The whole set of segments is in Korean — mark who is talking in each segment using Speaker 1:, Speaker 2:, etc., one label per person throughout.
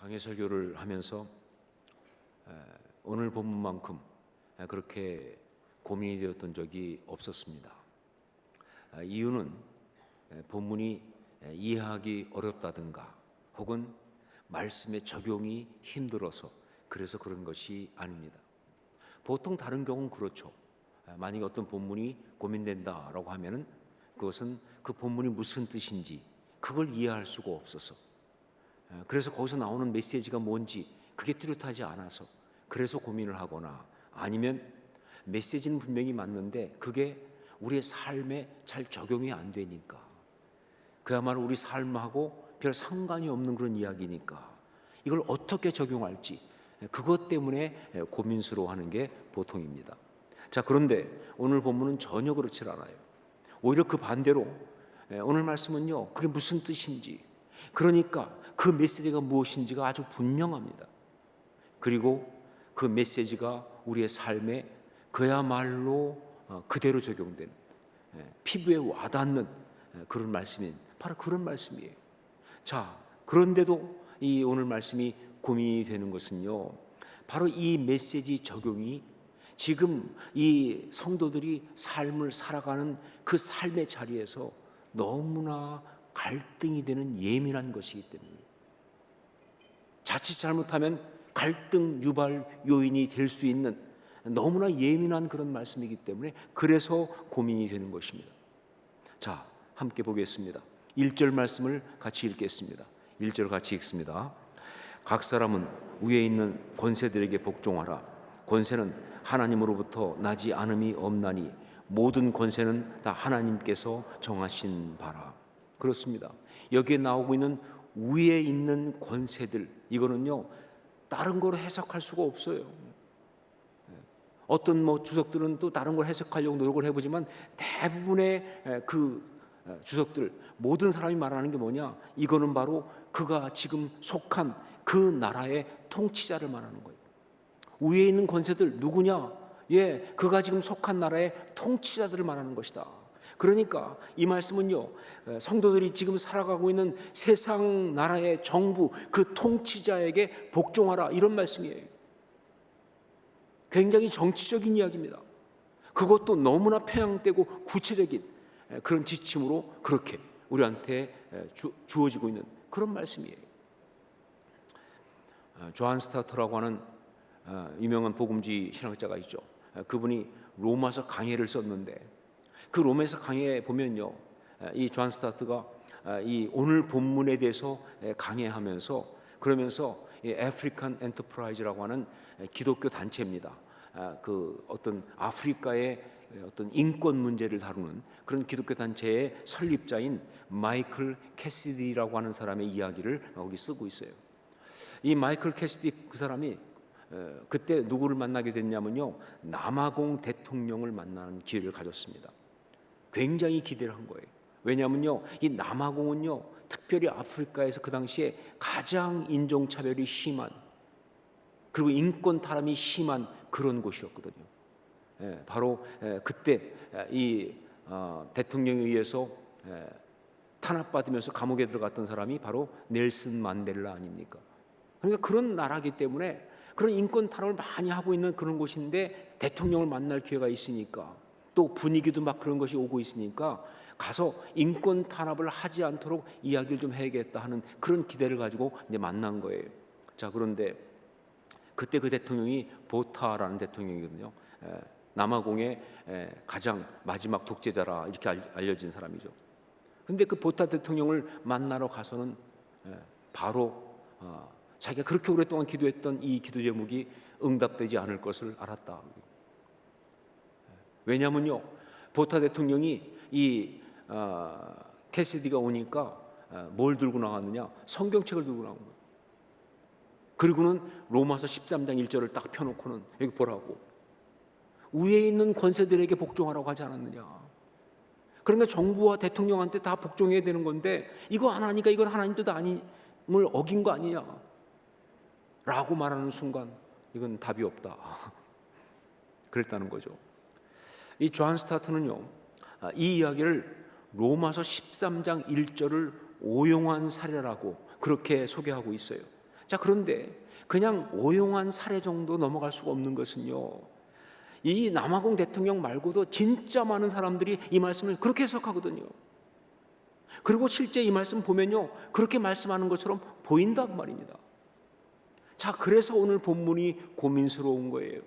Speaker 1: 강해 설교를 하면서 오늘 본문만큼 그렇게 고민이 되었던 적이 없었습니다. 이유는 본문이 이해하기 어렵다든가 혹은 말씀의 적용이 힘들어서 그래서 그런 것이 아닙니다. 보통 다른 경우는 그렇죠. 만약에 어떤 본문이 고민된다라고 하면은 그것은 그 본문이 무슨 뜻인지 그걸 이해할 수가 없어서, 그래서 거기서 나오는 메시지가 뭔지 그게 뚜렷하지 않아서 그래서 고민을 하거나, 아니면 메시지는 분명히 맞는데 그게 우리의 삶에 잘 적용이 안 되니까, 그야말로 우리 삶하고 별 상관이 없는 그런 이야기니까 이걸 어떻게 적용할지 그것 때문에 고민스러워하는 게 보통입니다. 자, 그런데 오늘 본문은 전혀 그렇지 않아요. 오히려 그 반대로 오늘 말씀은요, 그게 무슨 뜻인지, 그러니까 그 메시지가 무엇인지가 아주 분명합니다. 그리고 그 메시지가 우리의 삶에 그야말로 그대로 적용되는, 피부에 와닿는 그런 말씀이 바로 그런 말씀이에요. 자, 그런데도 이 오늘 말씀이 고민이 되는 것은요, 바로 이 메시지 적용이 지금 이 성도들이 삶을 살아가는 그 삶의 자리에서 너무나 갈등이 되는 예민한 것이기 때문입니다. 자칫 잘못하면 갈등 유발 요인이 될 수 있는 너무나 예민한 그런 말씀이기 때문에 그래서 고민이 되는 것입니다. 자, 함께 보겠습니다. 1절 말씀을 같이 읽겠습니다. 1절 같이 읽습니다. 각 사람은 위에 있는 권세들에게 복종하라. 권세는 하나님으로부터 나지 않음이 없나니 모든 권세는 다 하나님께서 정하신 바라. 그렇습니다. 여기에 나오고 있는 위에 있는 권세들, 이거는요 다른 거로 해석할 수가 없어요. 어떤 주석들은 또 다른 걸 해석하려고 노력을 해보지만 대부분의 그 주석들, 모든 사람이 말하는 게 뭐냐, 이거는 바로 그가 지금 속한 그 나라의 통치자를 말하는 거예요. 위에 있는 권세들 누구냐? 그가 지금 속한 나라의 통치자들을 말하는 것이다. 그러니까 이 말씀은요, 성도들이 지금 살아가고 있는 세상 나라의 정부, 그 통치자에게 복종하라, 이런 말씀이에요. 굉장히 정치적인 이야기입니다. 그것도 너무나 편향되고 구체적인 그런 지침으로 그렇게 우리한테 주어지고 있는 그런 말씀이에요. 존 스타트라고 하는 유명한 복음주의 신학자가 있죠. 그분이 로마서 강해를 썼는데 그 로마서 강해에 보면요, 이 존 스타트가 이 오늘 본문에 대해서 강해하면서, 그러면서 이 아프리칸 엔터프라이즈라고 하는 기독교 단체입니다. 그 어떤 아프리카의 어떤 인권 문제를 다루는 그런 기독교 단체의 설립자인 마이클 캐시디라고 하는 사람의 이야기를 거기 쓰고 있어요. 이 마이클 캐시디, 그 사람이 그때 누구를 만나게 됐냐면요, 남아공 대통령을 만나는 기회를 가졌습니다. 굉장히 기대를 한 거예요. 왜냐하면요, 이 남아공은요 특별히 아프리카에서 그 당시에 가장 인종차별이 심한, 그리고 인권 탄압이 심한 그런 곳이었거든요. 바로 그때 이 대통령에 의해서 탄압받으면서 감옥에 들어갔던 사람이 바로 넬슨 만델라 아닙니까? 그러니까 그런 나라이기 때문에 그런 인권 탄압을 많이 하고 있는 그런 곳인데 대통령을 만날 기회가 있으니까, 또 분위기도 막 그런 것이 오고 있으니까 가서 인권 탄압을 하지 않도록 이야기를 좀 해야겠다 하는 그런 기대를 가지고 이제 만난 거예요. 자, 그런데 그때 그 대통령이 보타라는 대통령이거든요. 남아공의 가장 마지막 독재자라 이렇게 알려진 사람이죠. 그런데 그 보타 대통령을 만나러 가서는 바로 자기가 그렇게 오랫동안 기도했던 이 기도 제목이 응답되지 않을 것을 알았다. 왜냐면요, 보타 대통령이 이 캐시디가 오니까 뭘 들고 나왔느냐, 성경책을 들고 나온 거예요. 그리고는 로마서 13장 1절을 딱 펴놓고는 여기 보라고, 위에 있는 권세들에게 복종하라고 하지 않았느냐. 그러니까 정부와 대통령한테 다 복종해야 되는 건데 이거 안 하니까 이건 하나님 뜻 아님을 어긴 거 아니냐 라고 말하는 순간 이건 답이 없다. 그랬다는 거죠. 이 존 스타트는요, 이 이야기를 로마서 13장 1절을 오용한 사례라고 그렇게 소개하고 있어요. 자, 그런데 그냥 오용한 사례 정도 넘어갈 수가 없는 것은요, 이 남아공 대통령 말고도 진짜 많은 사람들이 이 말씀을 그렇게 해석하거든요. 그리고 실제 이 말씀 보면요, 그렇게 말씀하는 것처럼 보인단 말입니다. 자, 그래서 오늘 본문이 고민스러운 거예요.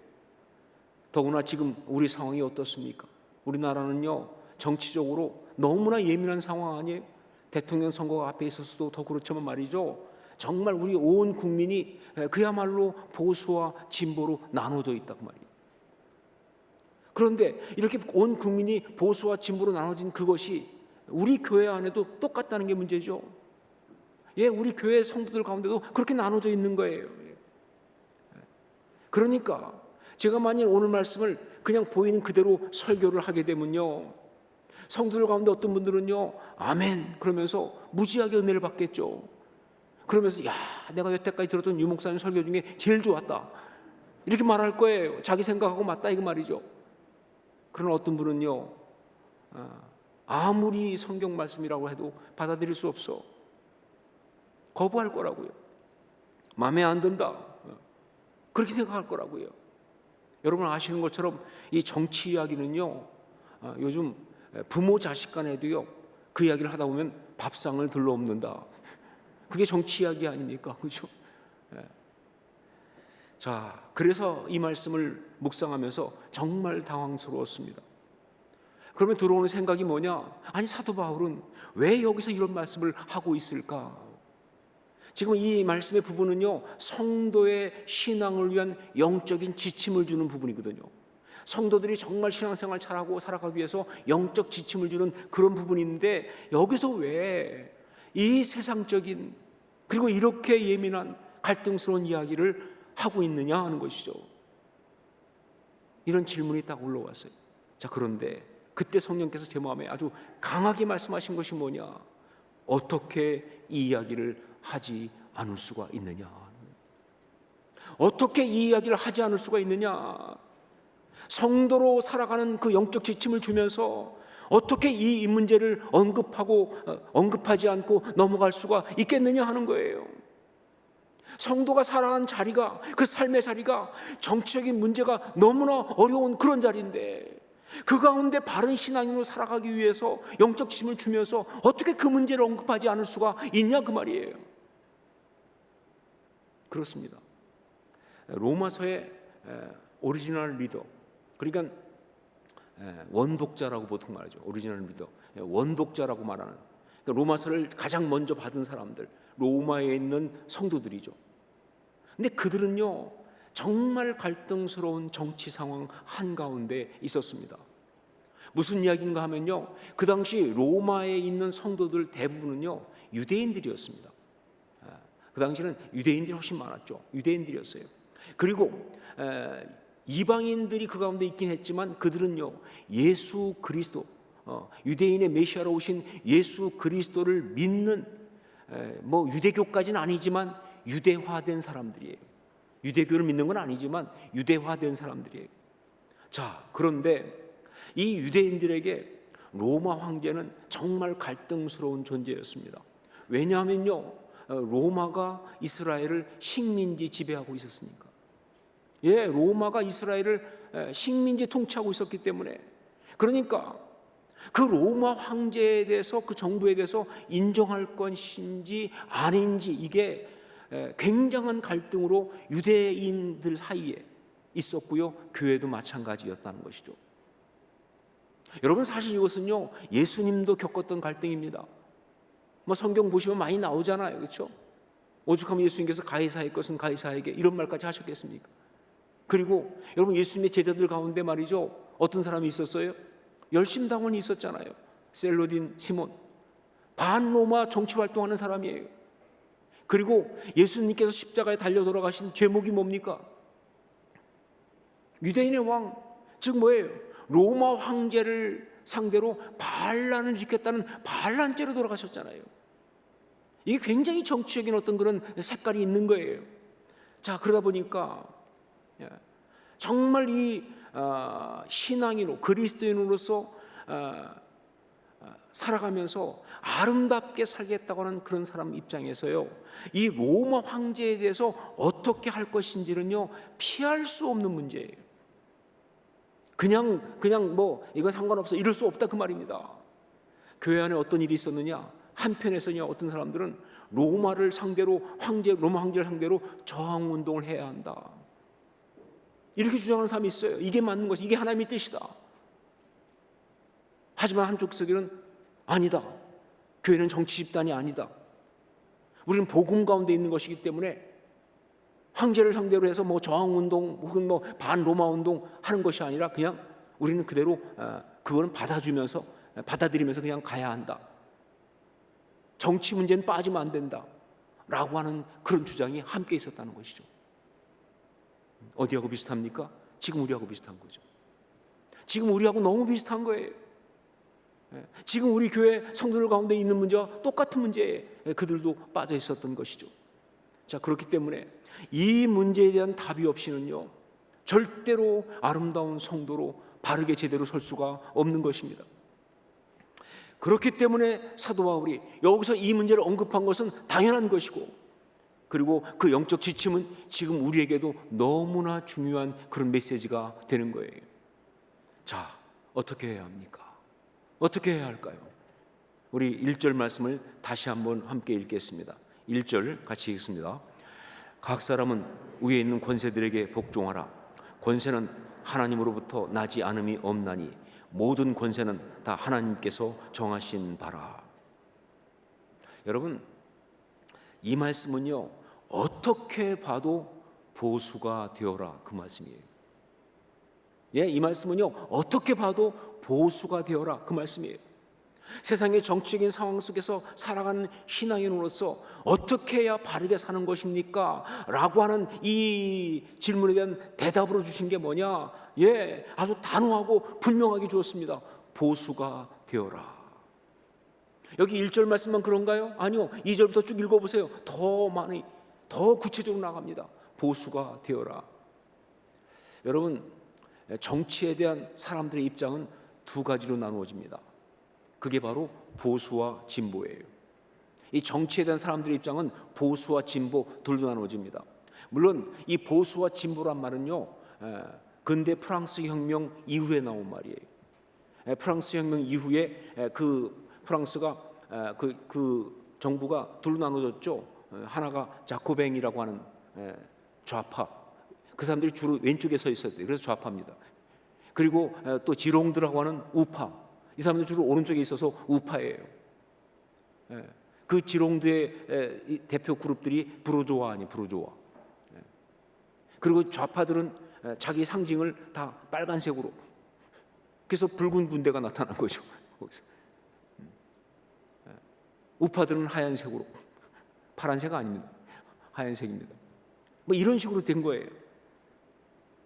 Speaker 1: 더구나 지금 우리 상황이 어떻습니까? 우리나라는요, 정치적으로 너무나 예민한 상황 아니에요? 대통령 선거가 앞에 있어서도 더 그렇지만 말이죠, 정말 우리 온 국민이 그야말로 보수와 진보로 나눠져 있다고 말이에요. 그런데 이렇게 온 국민이 보수와 진보로 나눠진 그것이 우리 교회 안에도 똑같다는 게 문제죠. 예, 우리 교회 성도들 가운데도 그렇게 나눠져 있는 거예요. 그러니까 제가 만일 오늘 말씀을 그냥 보이는 그대로 설교를 하게 되면요, 성도들 가운데 어떤 분들은요, 아멘 그러면서 무지하게 은혜를 받겠죠. 그러면서 야, 내가 여태까지 들었던 유 목사님 설교 중에 제일 좋았다, 이렇게 말할 거예요. 자기 생각하고 맞다 이거 말이죠. 그러나 어떤 분은요, 아무리 성경 말씀이라고 해도 받아들일 수 없어, 거부할 거라고요. 마음에 안 든다, 그렇게 생각할 거라고요. 여러분 아시는 것처럼 이 정치 이야기는요, 요즘 부모 자식 간에도요, 그 이야기를 하다 보면 밥상을 들러엎는다, 그게 정치 이야기 아닙니까? 그렇죠? 자, 그래서 이 말씀을 묵상하면서 정말 당황스러웠습니다. 그러면 들어오는 생각이 뭐냐? 아니, 사도 바울은 왜 여기서 이런 말씀을 하고 있을까? 지금 이 말씀의 부분은요, 성도의 신앙을 위한 영적인 지침을 주는 부분이거든요. 성도들이 정말 신앙생활 잘하고 살아가기 위해서 영적 지침을 주는 그런 부분인데, 여기서 왜 이 세상적인 그리고 이렇게 예민한 갈등스러운 이야기를 하고 있느냐 하는 것이죠. 이런 질문이 딱 올라왔어요. 자, 그런데 그때 성령께서 제 마음에 아주 강하게 말씀하신 것이 뭐냐? 어떻게 이 이야기를 하지 않을 수가 있느냐? 어떻게 이 이야기를 하지 않을 수가 있느냐? 성도로 살아가는 그 영적 지침을 주면서 어떻게 이 문제를 언급하지 않고 넘어갈 수가 있겠느냐 하는 거예요. 성도가 살아가는 자리가, 그 삶의 자리가 정치적인 문제가 너무나 어려운 그런 자리인데, 그 가운데 바른 신앙인으로 살아가기 위해서 영적 지침을 주면서 어떻게 그 문제를 언급하지 않을 수가 있냐 그 말이에요. 그렇습니다. 로마서의 오리지널 리더, 그러니까 원독자라고 보통 말하죠. 오리지널 리더, 원독자라고 말하는, 그러니까 로마서를 가장 먼저 받은 사람들, 로마에 있는 성도들이죠. 근데 그들은요, 정말 갈등스러운 정치 상황 한가운데 있었습니다. 무슨 이야기인가 하면요, 그 당시 로마에 있는 성도들 대부분은요, 유대인들이었습니다. 그 당시는 유대인들이 훨씬 많았죠. 유대인들이었어요. 그리고 이방인들이 그 가운데 있긴 했지만 그들은요, 예수 그리스도, 유대인의 메시아로 오신 예수 그리스도를 믿는, 뭐 유대교까지는 아니지만 유대화된 사람들이에요. 유대교를 믿는 건 아니지만 유대화된 사람들이에요. 자, 그런데 이 유대인들에게 로마 황제는 정말 갈등스러운 존재였습니다. 왜냐하면요, 로마가 이스라엘을 식민지 지배하고 있었으니까. 예, 로마가 이스라엘을 식민지 통치하고 있었기 때문에, 그러니까 그 로마 황제에 대해서, 그 정부에 대해서 인정할 것인지 아닌지, 이게 굉장한 갈등으로 유대인들 사이에 있었고요, 교회도 마찬가지였다는 것이죠. 여러분, 사실 이것은요, 예수님도 겪었던 갈등입니다. 뭐 성경 보시면 많이 나오잖아요, 그렇죠? 오죽하면 예수님께서 가이사의 것은 가이사에게, 이런 말까지 하셨겠습니까? 그리고 여러분, 예수님의 제자들 가운데 말이죠, 어떤 사람이 있었어요? 열심당원이 있었잖아요. 셀로딘 시몬, 반로마 정치 활동하는 사람이에요. 그리고 예수님께서 십자가에 달려 돌아가신 제목이 뭡니까? 유대인의 왕, 즉 뭐예요? 로마 황제를 상대로 반란을 일으켰다는 반란죄로 돌아가셨잖아요. 이게 굉장히 정치적인 어떤 그런 색깔이 있는 거예요. 자, 그러다 보니까 정말 이 신앙인으로, 그리스도인으로서 살아가면서 아름답게 살겠다고 하는 그런 사람 입장에서요, 이 로마 황제에 대해서 어떻게 할 것인지는요 피할 수 없는 문제예요. 그냥 뭐 이건 상관없어 이럴 수 없다 그 말입니다. 교회 안에 어떤 일이 있었느냐, 한편에서는요 어떤 사람들은 로마를 상대로 로마 황제를 상대로 저항 운동을 해야 한다, 이렇게 주장하는 사람이 있어요. 이게 맞는 것이, 이게 하나님의 뜻이다. 하지만 한쪽 세계는 아니다, 교회는 정치 집단이 아니다, 우리는 복음 가운데 있는 것이기 때문에 황제를 상대로 해서 뭐 저항 운동 혹은 뭐 반로마 운동 하는 것이 아니라 그냥 우리는 그대로 그거는 받아들이면서 그냥 가야 한다, 정치 문제는 빠지면 안 된다 라고 하는 그런 주장이 함께 있었다는 것이죠. 어디하고 비슷합니까? 지금 우리하고 비슷한 거죠. 지금 우리하고 너무 비슷한 거예요. 지금 우리 교회 성도들 가운데 있는 문제와 똑같은 문제에 그들도 빠져 있었던 것이죠. 자, 그렇기 때문에 이 문제에 대한 답이 없이는요 절대로 아름다운 성도로 바르게 제대로 설 수가 없는 것입니다. 그렇기 때문에 사도 바울이 여기서 이 문제를 언급한 것은 당연한 것이고, 그리고 그 영적 지침은 지금 우리에게도 너무나 중요한 그런 메시지가 되는 거예요. 자, 어떻게 해야 합니까? 어떻게 해야 할까요? 우리 1절 말씀을 다시 한번 함께 읽겠습니다. 1절 같이 읽습니다. 각 사람은 위에 있는 권세들에게 복종하라. 권세는 하나님으로부터 나지 않음이 없나니 모든 권세는 다 하나님께서 정하신 바라. 여러분, 이 말씀은요 어떻게 봐도 보수가 되어라 그 말씀이에요. 이 말씀은요 어떻게 봐도 보수가 되어라 그 말씀이에요. 세상의 정치적인 상황 속에서 살아가는 신앙인으로서 어떻게 해야 바르게 사는 것입니까? 라고 하는 이 질문에 대한 대답으로 주신 게 뭐냐? 아주 단호하고 분명하게 주었습니다. 보수가 되어라. 여기 1절 말씀만 그런가요? 아니요, 2절부터 쭉 읽어보세요. 더 구체적으로 나갑니다. 보수가 되어라. 여러분, 정치에 대한 사람들의 입장은 두 가지로 나누어집니다. 그게 바로 보수와 진보예요. 이 정치에 대한 사람들의 입장은 보수와 진보 둘로 나누어집니다. 물론 이 보수와 진보란 말은요 근대 프랑스 혁명 이후에 나온 말이에요. 프랑스 혁명 이후에 그 프랑스가 그 정부가 둘로 나눠졌죠. 하나가 자코뱅이라고 하는 좌파, 그 사람들이 주로 왼쪽에 서 있었대요. 그래서 좌파입니다. 그리고 또 지롱드라고 하는 우파, 이 사람들 주로 오른쪽에 있어서 우파예요. 그 지롱드의 대표 그룹들이 부르조아 아니 부르조아. 그리고 좌파들은 자기 상징을 다 빨간색으로, 그래서 붉은 군대가 나타난 거죠. 거기서. 우파들은 하얀색으로, 파란색 아닙니다. 하얀색입니다. 뭐 이런 식으로 된 거예요.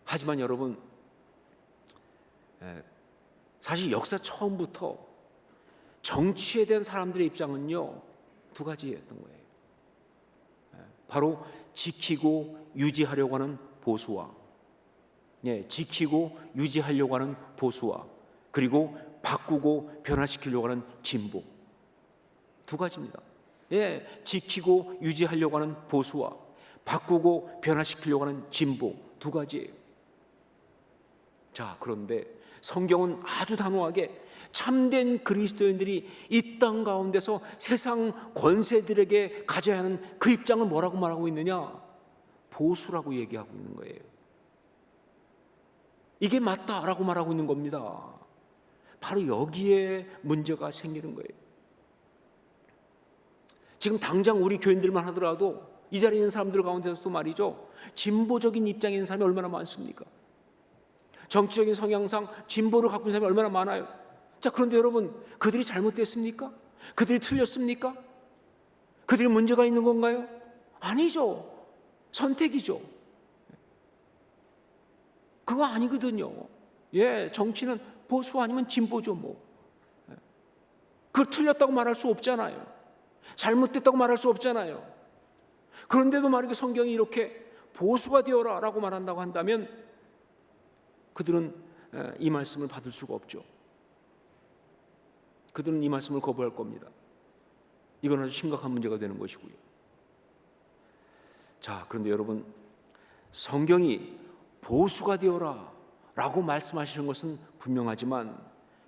Speaker 1: 하지만 여러분, 사실 역사 처음부터 정치에 대한 사람들의 입장은요 두 가지였던 거예요. 바로 지키고 유지하려고 하는 보수와, 지키고 유지하려고 하는 보수와, 그리고 바꾸고 변화시키려고 하는 진보, 두 가지입니다. 지키고 유지하려고 하는 보수와 바꾸고 변화시키려고 하는 진보, 두 가지예요. 자, 그런데 성경은 아주 단호하게 참된 그리스도인들이 이 땅 가운데서 세상 권세들에게 가져야 하는 그 입장을 뭐라고 말하고 있느냐? 보수라고 얘기하고 있는 거예요. 이게 맞다라고 말하고 있는 겁니다. 바로 여기에 문제가 생기는 거예요. 지금 당장 우리 교인들만 하더라도 이 자리에 있는 사람들 가운데서도 말이죠, 진보적인 입장에 있는 사람이 얼마나 많습니까? 정치적인 성향상 진보를 갖고 있는 사람이 얼마나 많아요. 자, 그런데 여러분, 그들이 잘못됐습니까? 그들이 틀렸습니까? 그들이 문제가 있는 건가요? 아니죠. 선택이죠. 그거 아니거든요. 정치는 보수 아니면 진보죠 뭐. 그걸 틀렸다고 말할 수 없잖아요. 잘못됐다고 말할 수 없잖아요. 그런데도 만약에 성경이 이렇게 보수가 되어라 라고 말한다고 한다면 그들은 이 말씀을 받을 수가 없죠. 그들은 이 말씀을 거부할 겁니다. 이건 아주 심각한 문제가 되는 것이고요. 자, 그런데 여러분, 성경이 보수가 되어라 라고 말씀하시는 것은 분명하지만,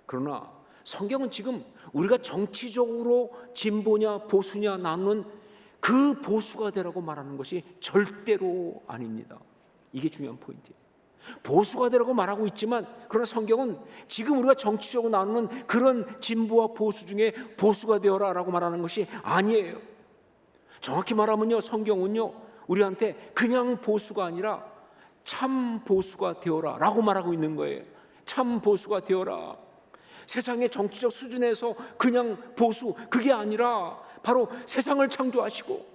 Speaker 1: 그러나 성경은 지금 우리가 정치적으로 진보냐 보수냐 나누는 그 보수가 되라고 말하는 것이 절대로 아닙니다. 이게 중요한 포인트예요. 보수가 되라고 말하고 있지만, 그러나 성경은 지금 우리가 정치적으로 나누는 그런 진보와 보수 중에 보수가 되어라 라고 말하는 것이 아니에요. 정확히 말하면요, 성경은요 우리한테 그냥 보수가 아니라 참 보수가 되어라 라고 말하고 있는 거예요. 참 보수가 되어라. 세상의 정치적 수준에서 그냥 보수, 그게 아니라 바로 세상을 창조하시고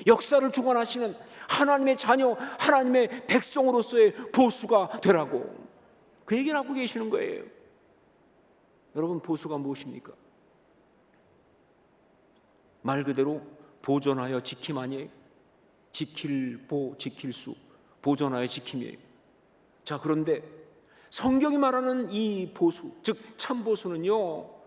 Speaker 1: 역사를 주관하시는 하나님의 자녀, 하나님의 백성으로서의 보수가 되라고, 그 얘기를 하고 계시는 거예요. 여러분, 보수가 무엇입니까? 말 그대로 보존하여 지킴 아니에요? 지킬 보, 지킬 수, 보존하여 지킴이에요. 자, 그런데 성경이 말하는 이 보수, 즉 참보수는요,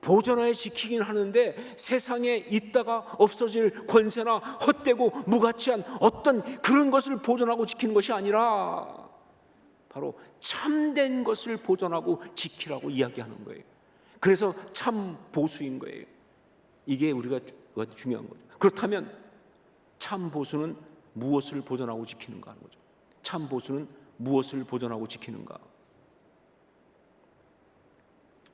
Speaker 1: 보존하여 지키긴 하는데 세상에 있다가 없어질 권세나 헛되고 무가치한 어떤 그런 것을 보존하고 지키는 것이 아니라 바로 참된 것을 보존하고 지키라고 이야기하는 거예요. 그래서 참 보수인 거예요. 이게 우리가 중요한 거죠. 그렇다면 참 보수는 무엇을 보존하고 지키는가 하는 거죠. 참 보수는 무엇을 보존하고 지키는가?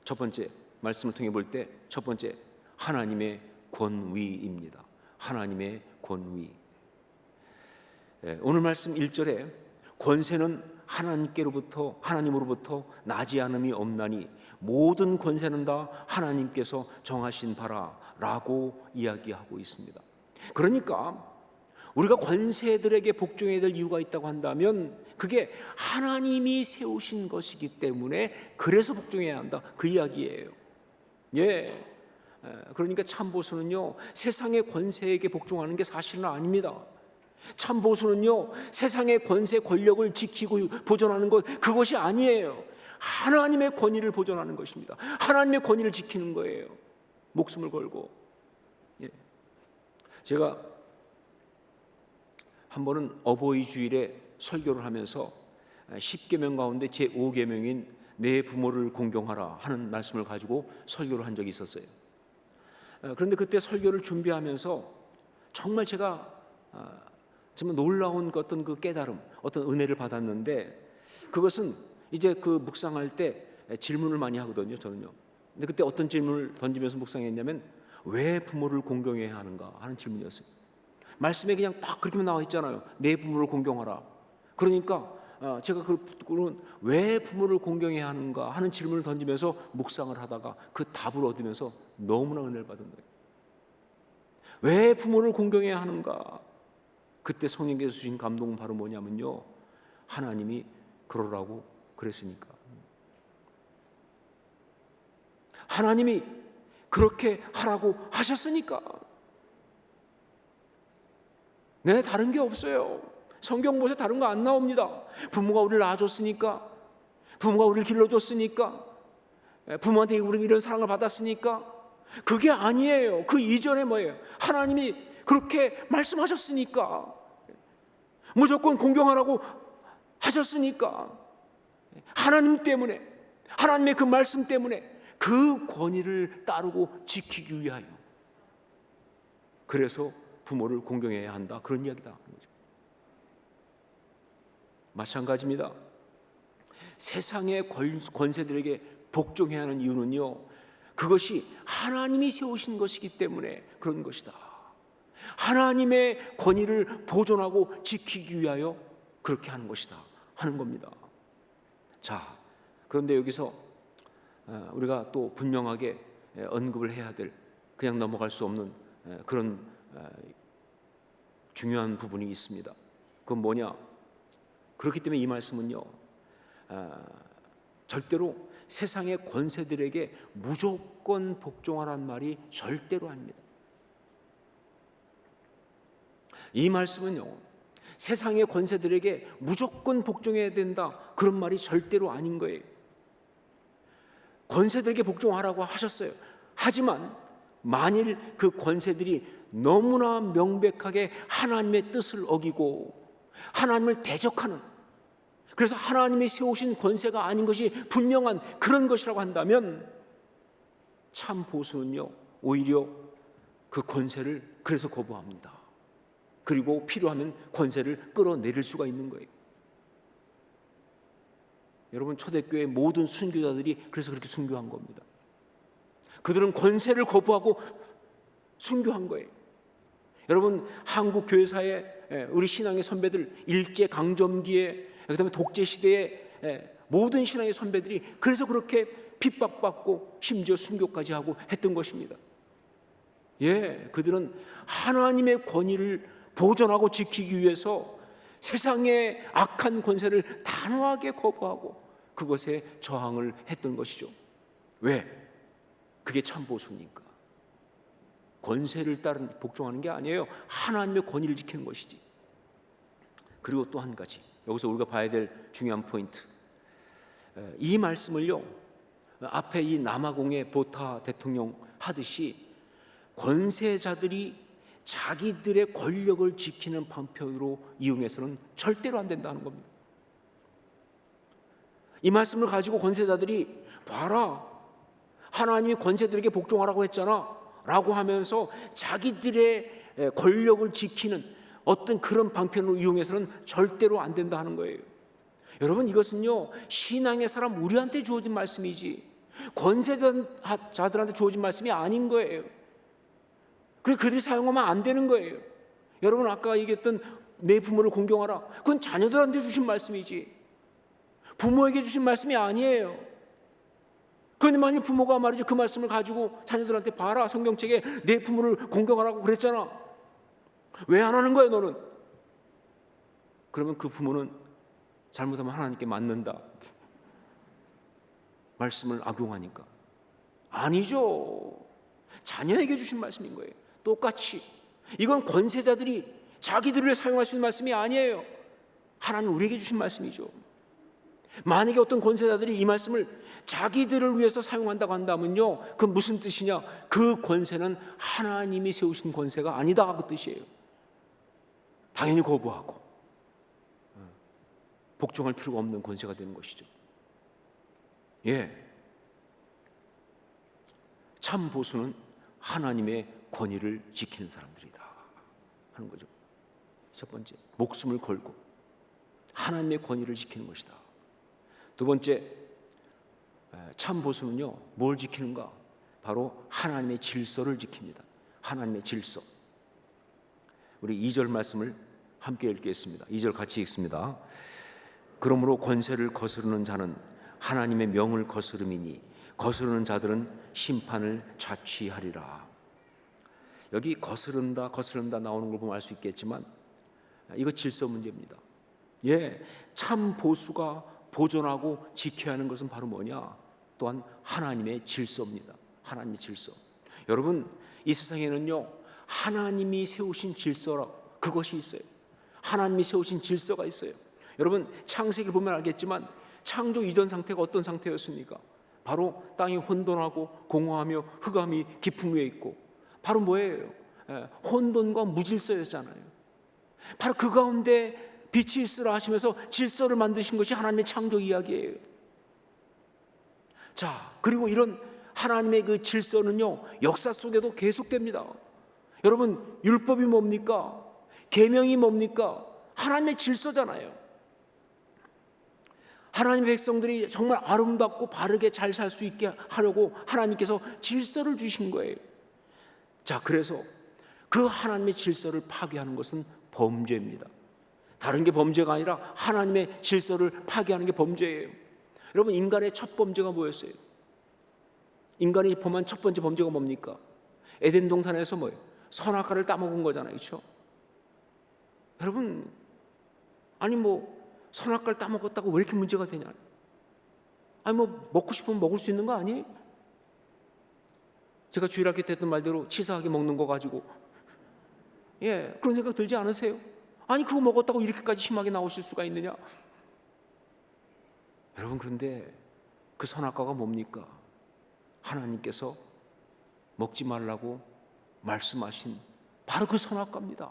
Speaker 1: 첫 번째, 말씀을 통해 볼 때 첫 번째, 하나님의 권위입니다. 하나님의 권위. 오늘 말씀 1절에 권세는 하나님으로부터 나지 않음이 없나니 모든 권세는 다 하나님께서 정하신 바라 라고 이야기하고 있습니다. 그러니까 우리가 권세들에게 복종해야 될 이유가 있다고 한다면 그게 하나님이 세우신 것이기 때문에 그래서 복종해야 한다, 그 이야기예요. 예, 그러니까 참보수는요 세상의 권세에게 복종하는 게 사실은 아닙니다. 참보수는요 세상의 권세 권력을 지키고 보존하는 것, 그것이 아니에요. 하나님의 권위를 보존하는 것입니다. 하나님의 권위를 지키는 거예요. 목숨을 걸고. 예. 제가 한 번은 어버이 주일에 설교를 하면서 10계명 가운데 제 5계명인 내 부모를 공경하라 하는 말씀을 가지고 설교를 한 적이 있었어요. 그런데 그때 설교를 준비하면서 정말 제가 정말 놀라운 어떤 그 깨달음, 어떤 은혜를 받았는데, 그것은 이제 그 묵상할 때 질문을 많이 하거든요, 저는요. 근데 그때 어떤 질문을 던지면서 묵상했냐면 왜 부모를 공경해야 하는가 하는 질문이었어요. 말씀에 그냥 딱 그렇게만 나와 있잖아요. 내 부모를 공경하라. 그러니까 제가 그런 왜 부모를 공경해야 하는가 하는 질문을 던지면서 묵상을 하다가 그 답을 얻으면서 너무나 은혜를 받은 거예요. 왜 부모를 공경해야 하는가? 그때 성령께서 주신 감동은 바로 뭐냐면요, 하나님이 그러라고 그랬으니까. 하나님이 그렇게 하라고 하셨으니까. 네, 다른 게 없어요. 성경 보세요, 다른 거 안 나옵니다. 부모가 우리를 낳아줬으니까, 부모가 우리를 길러줬으니까, 부모한테 우리가 이런 사랑을 받았으니까, 그게 아니에요. 그 이전에 뭐예요? 하나님이 그렇게 말씀하셨으니까, 무조건 공경하라고 하셨으니까, 하나님 때문에, 하나님의 그 말씀 때문에 그 권위를 따르고 지키기 위하여, 그래서 부모를 공경해야 한다, 그런 이야기다 하는 거죠. 마찬가지입니다. 세상의 권세들에게 복종해야 하는 이유는요, 그것이 하나님이 세우신 것이기 때문에 그런 것이다. 하나님의 권위를 보존하고 지키기 위하여 그렇게 하는 것이다 하는 겁니다. 자, 그런데 여기서 우리가 또 분명하게 언급을 해야 될, 그냥 넘어갈 수 없는 그런 중요한 부분이 있습니다. 그건 뭐냐? 그렇기 때문에 이 말씀은요, 절대로 세상의 권세들에게 무조건 복종하라는 말이 절대로 아닙니다. 이 말씀은요, 세상의 권세들에게 무조건 복종해야 된다, 그런 말이 절대로 아닌 거예요. 권세들에게 복종하라고 하셨어요. 하지만 만일 그 권세들이 너무나 명백하게 하나님의 뜻을 어기고 하나님을 대적하는, 그래서 하나님이 세우신 권세가 아닌 것이 분명한 그런 것이라고 한다면 참 보수는요, 오히려 그 권세를 그래서 거부합니다. 그리고 필요하면 권세를 끌어내릴 수가 있는 거예요. 여러분, 초대교회 모든 순교자들이 그래서 그렇게 순교한 겁니다. 그들은 권세를 거부하고 순교한 거예요. 여러분, 한국 교회사의 우리 신앙의 선배들, 일제 강점기에, 그다음에 독재 시대에 모든 신앙의 선배들이 그래서 그렇게 핍박받고 심지어 순교까지 하고 했던 것입니다. 그들은 하나님의 권위를 보존하고 지키기 위해서 세상의 악한 권세를 단호하게 거부하고 그것에 저항을 했던 것이죠. 왜? 그게 참 보수니까. 권세를 따른 복종하는 게 아니에요. 하나님의 권위를 지키는 것이지. 그리고 또 한 가지, 여기서 우리가 봐야 될 중요한 포인트, 이 말씀을요, 앞에 이 남아공의 보타 대통령 하듯이 권세자들이 자기들의 권력을 지키는 방편으로 이용해서는 절대로 안 된다는 겁니다. 이 말씀을 가지고 권세자들이 봐라, 하나님이 권세들에게 복종하라고 했잖아 라고 하면서 자기들의 권력을 지키는 어떤 그런 방편으로 이용해서는 절대로 안 된다 하는 거예요. 여러분, 이것은요, 신앙의 사람 우리한테 주어진 말씀이지 권세자들한테 주어진 말씀이 아닌 거예요. 그리고 그들이 사용하면 안 되는 거예요. 여러분, 아까 얘기했던 내 부모를 공경하라, 그건 자녀들한테 주신 말씀이지 부모에게 주신 말씀이 아니에요. 그런데 만약 부모가 말이죠, 그 말씀을 가지고 자녀들한테 봐라, 성경책에 내 부모를 공경하라고 그랬잖아, 왜 안 하는 거야 너는? 그러면 그 부모는 잘못하면 하나님께 맞는다, 말씀을 악용하니까. 아니죠. 자녀에게 주신 말씀인 거예요. 똑같이 이건 권세자들이 자기들을 사용할 수 있는 말씀이 아니에요. 하나님 우리에게 주신 말씀이죠. 만약에 어떤 권세자들이 이 말씀을 자기들을 위해서 사용한다고 한다면요, 그건 무슨 뜻이냐? 그 권세는 하나님이 세우신 권세가 아니다, 그 뜻이에요. 당연히 거부하고 복종할 필요가 없는 권세가 되는 것이죠. 참 보수는 하나님의 권위를 지키는 사람들이다 하는 거죠. 첫 번째, 목숨을 걸고 하나님의 권위를 지키는 것이다. 두 번째, 참 보수는요, 뭘 지키는가? 바로 하나님의 질서를 지킵니다. 하나님의 질서. 우리 2절 말씀을 함께 읽겠습니다. 2절 같이 읽습니다. 그러므로 권세를 거스르는 자는 하나님의 명을 거스름이니 거스르는 자들은 심판을 자취하리라. 여기 거스른다 나오는 걸 보면 알 수 있겠지만 이거 질서 문제입니다. 참 보수가 보존하고 지켜야 하는 것은 바로 뭐냐? 또한 하나님의 질서입니다. 하나님의 질서. 여러분, 이 세상에는요, 하나님이 세우신 질서라, 그것이 있어요. 하나님이 세우신 질서가 있어요. 여러분, 창세기를 보면 알겠지만 창조 이전 상태가 어떤 상태였습니까? 바로 땅이 혼돈하고 공허하며 흑암이 깊은 위에 있고, 바로 뭐예요? 혼돈과 무질서였잖아요. 바로 그 가운데 빛이 있으라 하시면서 질서를 만드신 것이 하나님의 창조 이야기예요. 자, 그리고 이런 하나님의 그 질서는요, 역사 속에도 계속됩니다. 여러분, 율법이 뭡니까? 계명이 뭡니까? 하나님의 질서잖아요. 하나님의 백성들이 정말 아름답고 바르게 잘 살 수 있게 하려고 하나님께서 질서를 주신 거예요. 자, 그래서 그 하나님의 질서를 파괴하는 것은 범죄입니다. 다른 게 범죄가 아니라 하나님의 질서를 파괴하는 게 범죄예요. 여러분, 인간의 첫 범죄가 뭐였어요? 인간이 범한 첫 번째 범죄가 뭡니까? 에덴 동산에서 뭐예요? 선악과를 따먹은 거잖아요, 그렇죠? 여러분, 아니 선악과를 따먹었다고 왜 이렇게 문제가 되냐? 아니 먹고 싶으면 먹을 수 있는 거 아니에요? 제가 주일학교 때 했던 말대로 치사하게 먹는 거 가지고 그런 생각 들지 않으세요? 아니 그거 먹었다고 이렇게까지 심하게 나오실 수가 있느냐? 여러분, 그런데 그 선악과가 뭡니까? 하나님께서 먹지 말라고 말씀하신 바로 그 선악과입니다.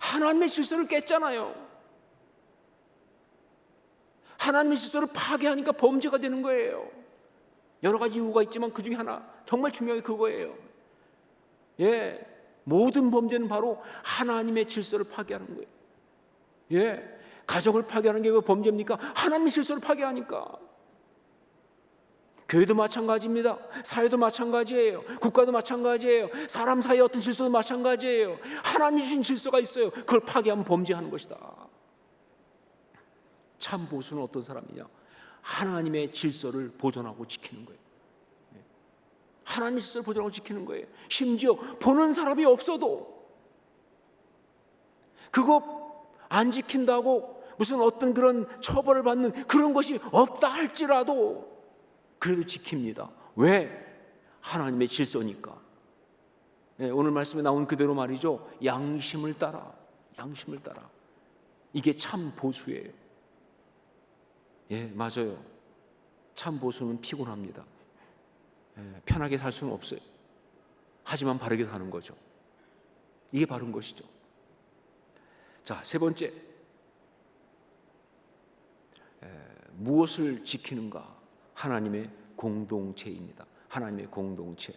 Speaker 1: 하나님의 질서를 깼잖아요. 하나님의 질서를 파괴하니까 범죄가 되는 거예요. 여러 가지 이유가 있지만 그 중에 하나 정말 중요한 게 그거예요. 모든 범죄는 바로 하나님의 질서를 파괴하는 거예요. 가정을 파괴하는 게 왜 범죄입니까? 하나님의 질서를 파괴하니까. 교회도 마찬가지입니다. 사회도 마찬가지예요. 국가도 마찬가지예요. 사람 사이의 어떤 질서도 마찬가지예요. 하나님이 주신 질서가 있어요. 그걸 파괴하면 범죄하는 것이다. 참 보수는 어떤 사람이냐? 하나님의 질서를 보존하고 지키는 거예요. 하나님의 질서를 보존하고 지키는 거예요. 심지어 보는 사람이 없어도 그거 안 지킨다고 무슨 어떤 그런 처벌을 받는 그런 것이 없다 할지라도 그래도 지킵니다. 왜? 하나님의 질서니까. 오늘 말씀에 나온 그대로 말이죠. 양심을 따라. 양심을 따라. 이게 참 보수예요. 맞아요. 참 보수는 피곤합니다. 편하게 살 수는 없어요. 하지만 바르게 사는 거죠. 이게 바른 것이죠. 자, 세 번째, 무엇을 지키는가? 하나님의 공동체입니다. 하나님의 공동체.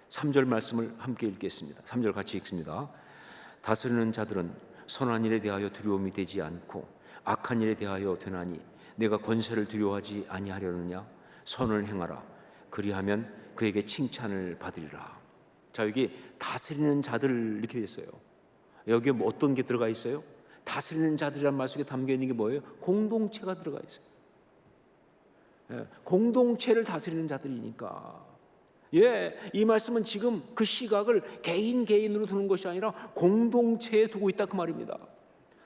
Speaker 1: 3절 말씀을 함께 읽겠습니다. 3절 같이 읽습니다. 다스리는 자들은 선한 일에 대하여 두려움이 되지 않고 악한 일에 대하여 되나니 내가 권세를 두려워하지 아니하려느냐? 선을 행하라. 그리하면 그에게 칭찬을 받으리라. 자, 여기 다스리는 자들 이렇게 돼 있어요. 여기에 뭐 어떤 게 들어가 있어요? 다스리는 자들이란 말 속에 담겨 있는 게 뭐예요? 공동체가 들어가 있어요. 공동체를 다스리는 자들이니까. 이 말씀은 지금 그 시각을 개인으로 두는 것이 아니라 공동체에 두고 있다 그 말입니다.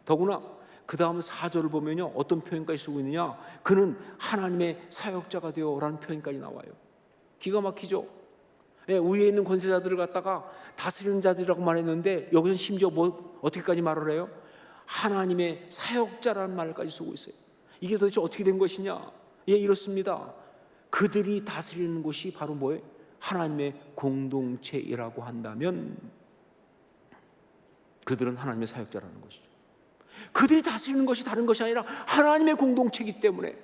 Speaker 1: 더구나 그 다음 4절을 보면요, 어떤 표현까지 쓰고 있느냐? 그는 하나님의 사역자가 되어 라는 표현까지 나와요. 기가 막히죠? 위에 있는 권세자들을 갖다가 다스리는 자들이라고 말했는데 여기서 심지어 어떻게까지 말을 해요? 하나님의 사역자라는 말까지 쓰고 있어요. 이게 도대체 어떻게 된 것이냐? 이렇습니다. 그들이 다스리는 곳이 바로 뭐예요? 하나님의 공동체이라고 한다면 그들은 하나님의 사역자라는 것이죠. 그들이 다스리는 것이 다른 것이 아니라 하나님의 공동체이기 때문에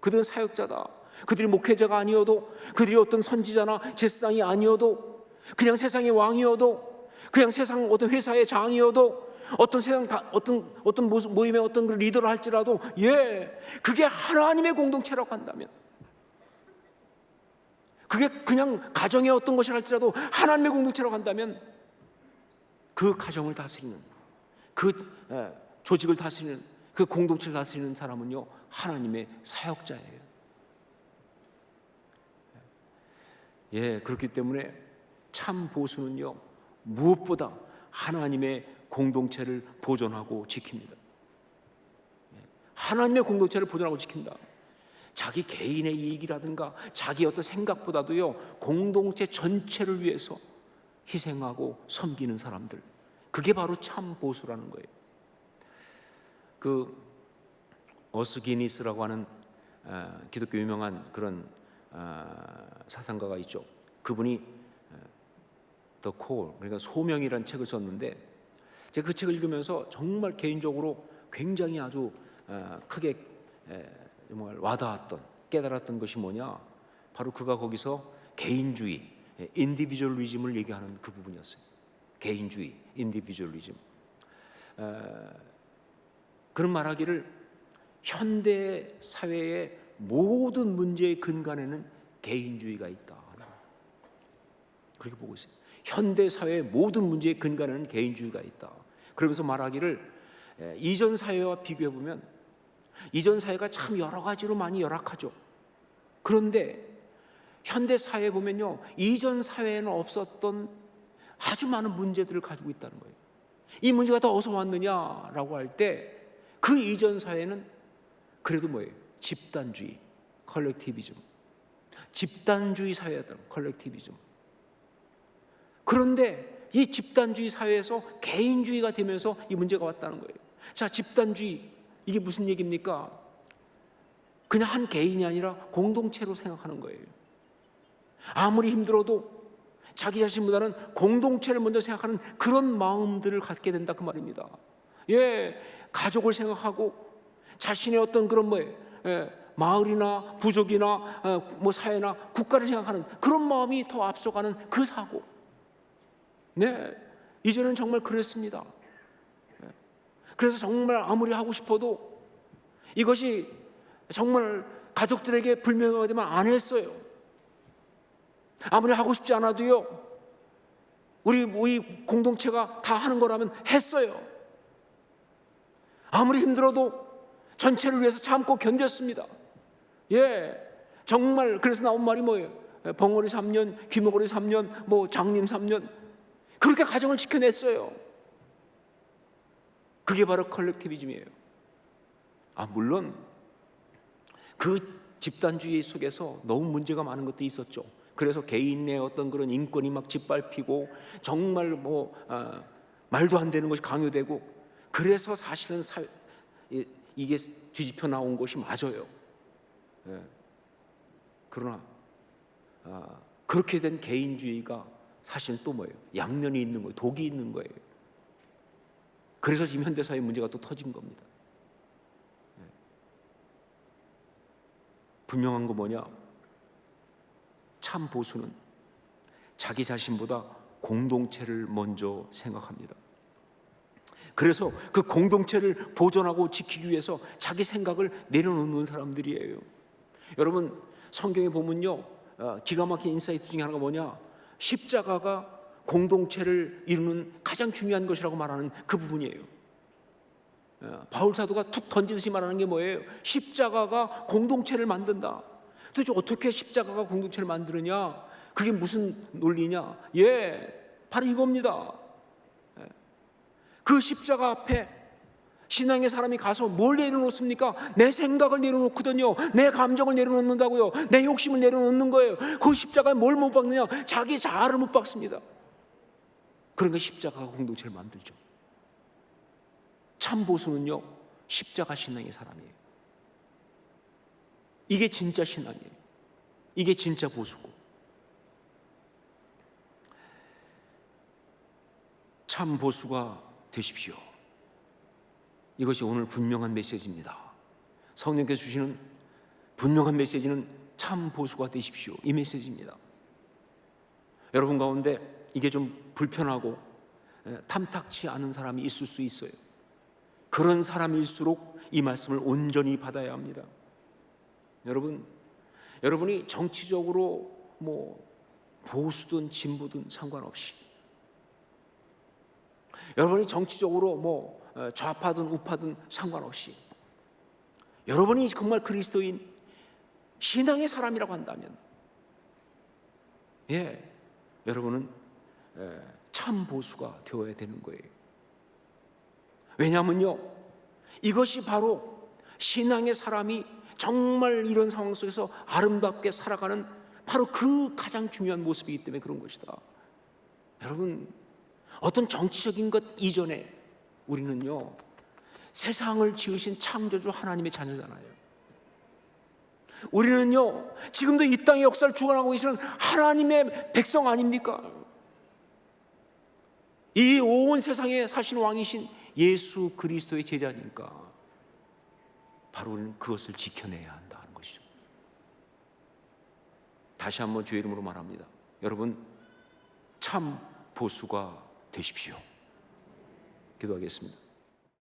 Speaker 1: 그들은 사역자다. 그들이 목회자가 아니어도, 그들이 어떤 선지자나 제사장이 아니어도, 그냥 세상의 왕이어도, 그냥 세상 어떤 회사의 장이어도, 어떤 세상 어떤 모임의 어떤 그 리더를 할지라도, 그게 하나님의 공동체라고 한다면, 그게 그냥 가정의 어떤 것이 할지라도 하나님의 공동체라고 한다면, 그 가정을 다스리는, 그 조직을 다스리는, 그 공동체를 다스리는 사람은요, 하나님의 사역자예요. 그렇기 때문에 참 보수는요, 무엇보다 하나님의 공동체를 보존하고 지킵니다. 하나님의 공동체를 보존하고 지킨다. 자기 개인의 이익이라든가 자기 어떤 생각보다도요, 공동체 전체를 위해서 희생하고 섬기는 사람들, 그게 바로 참 보수라는 거예요. 그 어스기니스라고 하는 기독교 유명한 그런 사상가가 있죠. 그분이 The Call, 그러니까 소명이라는 책을 썼는데, 제가 그 책을 읽으면서 정말 개인적으로 굉장히 아주 크게 정말 와닿았던, 깨달았던 것이 뭐냐, 바로 그가 거기서 개인주의, 인디비주얼리즘을 얘기하는 그 부분이었어요. 개인주의, 인디비주얼리즘. 그런 말하기를 현대 사회의 모든 문제의 근간에는 개인주의가 있다, 그렇게 보고 있어요. 현대 사회의 모든 문제의 근간에는 개인주의가 있다. 그러면서 말하기를 이전 사회와 비교해 보면 이전 사회가 참 여러 가지로 많이 열악하죠. 그런데 현대 사회에 보면요, 이전 사회에는 없었던 아주 많은 문제들을 가지고 있다는 거예요. 이 문제가 다 어디서 왔느냐라고 할 때 그 이전 사회는 그래도 뭐예요? 집단주의, 컬렉티비즘. 집단주의 사회였던 컬렉티비즘. 그런데 이 집단주의 사회에서 개인주의가 되면서 이 문제가 왔다는 거예요. 자, 집단주의, 이게 무슨 얘기입니까? 그냥 한 개인이 아니라 공동체로 생각하는 거예요. 아무리 힘들어도 자기 자신보다는 공동체를 먼저 생각하는 그런 마음들을 갖게 된다, 그 말입니다. 가족을 생각하고 자신의 어떤 그런 마을이나 부족이나 사회나 국가를 생각하는 그런 마음이 더 앞서가는 그 사고. 이전엔 정말 그랬습니다. 그래서 정말 아무리 하고 싶어도 이것이 정말 가족들에게 불명예가 되면 안 했어요. 아무리 하고 싶지 않아도요, 우리 공동체가 다 하는 거라면 했어요. 아무리 힘들어도 전체를 위해서 참고 견뎠습니다. 정말 그래서 나온 말이 뭐예요? 벙어리 3년, 귀머거리 3년, 장님 3년, 그렇게 가정을 지켜냈어요. 그게 바로 컬렉티비즘이에요. 물론 그 집단주의 속에서 너무 문제가 많은 것도 있었죠. 그래서 개인의 어떤 그런 인권이 막 짓밟히고 정말 말도 안 되는 것이 강요되고, 그래서 사실은 이게 뒤집혀 나온 것이 맞아요. 그러나 그렇게 된 개인주의가 사실은 또 뭐예요? 양면이 있는 거예요. 독이 있는 거예요. 그래서 지금 현대사회 문제가 또 터진 겁니다. 분명한 거 뭐냐? 참 보수는 자기 자신보다 공동체를 먼저 생각합니다. 그래서 그 공동체를 보존하고 지키기 위해서 자기 생각을 내려놓는 사람들이에요. 여러분, 성경에 보면요, 기가 막힌 인사이트 중에 하나가 뭐냐? 십자가가 공동체를 이루는 가장 중요한 것이라고 말하는 그 부분이에요. 바울 사도가 툭 던지듯이 말하는 게 뭐예요? 십자가가 공동체를 만든다. 도대체 어떻게 십자가가 공동체를 만드느냐? 그게 무슨 논리냐? 바로 이겁니다. 그 십자가 앞에 신앙의 사람이 가서 뭘 내려놓습니까? 내 생각을 내려놓거든요. 내 감정을 내려놓는다고요. 내 욕심을 내려놓는 거예요. 그 십자가에 뭘 못 박느냐? 자기 자아를 못 박습니다. 그러니까 십자가가 공동체를 만들죠. 참 보수는요, 십자가 신앙의 사람이에요. 이게 진짜 신앙이에요. 이게 진짜 보수고. 참 보수가 되십시오. 이것이 오늘 분명한 메시지입니다. 성령께서 주시는 분명한 메시지는 참 보수가 되십시오, 이 메시지입니다. 여러분 가운데 이게 좀 불편하고 탐탁치 않은 사람이 있을 수 있어요. 그런 사람일수록 이 말씀을 온전히 받아야 합니다. 여러분이 정치적으로 보수든 진보든 상관없이, 여러분이 정치적으로 좌파든 우파든 상관없이, 여러분이 정말 그리스도인 신앙의 사람이라고 한다면, 여러분은 참 보수가 되어야 되는 거예요. 왜냐하면요, 이것이 바로 신앙의 사람이 정말 이런 상황 속에서 아름답게 살아가는 바로 그 가장 중요한 모습이기 때문에 그런 것이다. 여러분, 어떤 정치적인 것 이전에 우리는요, 세상을 지으신 창조주 하나님의 자녀잖아요. 우리는요, 지금도 이 땅의 역사를 주관하고 계시는 하나님의 백성 아닙니까? 이 온 세상에 사신 왕이신 예수 그리스도의 제자니까 바로 우리는 그것을 지켜내야 한다는 것이죠. 다시 한번 주의 이름으로 말합니다. 여러분, 참 보수가 되십시오. 기도하겠습니다.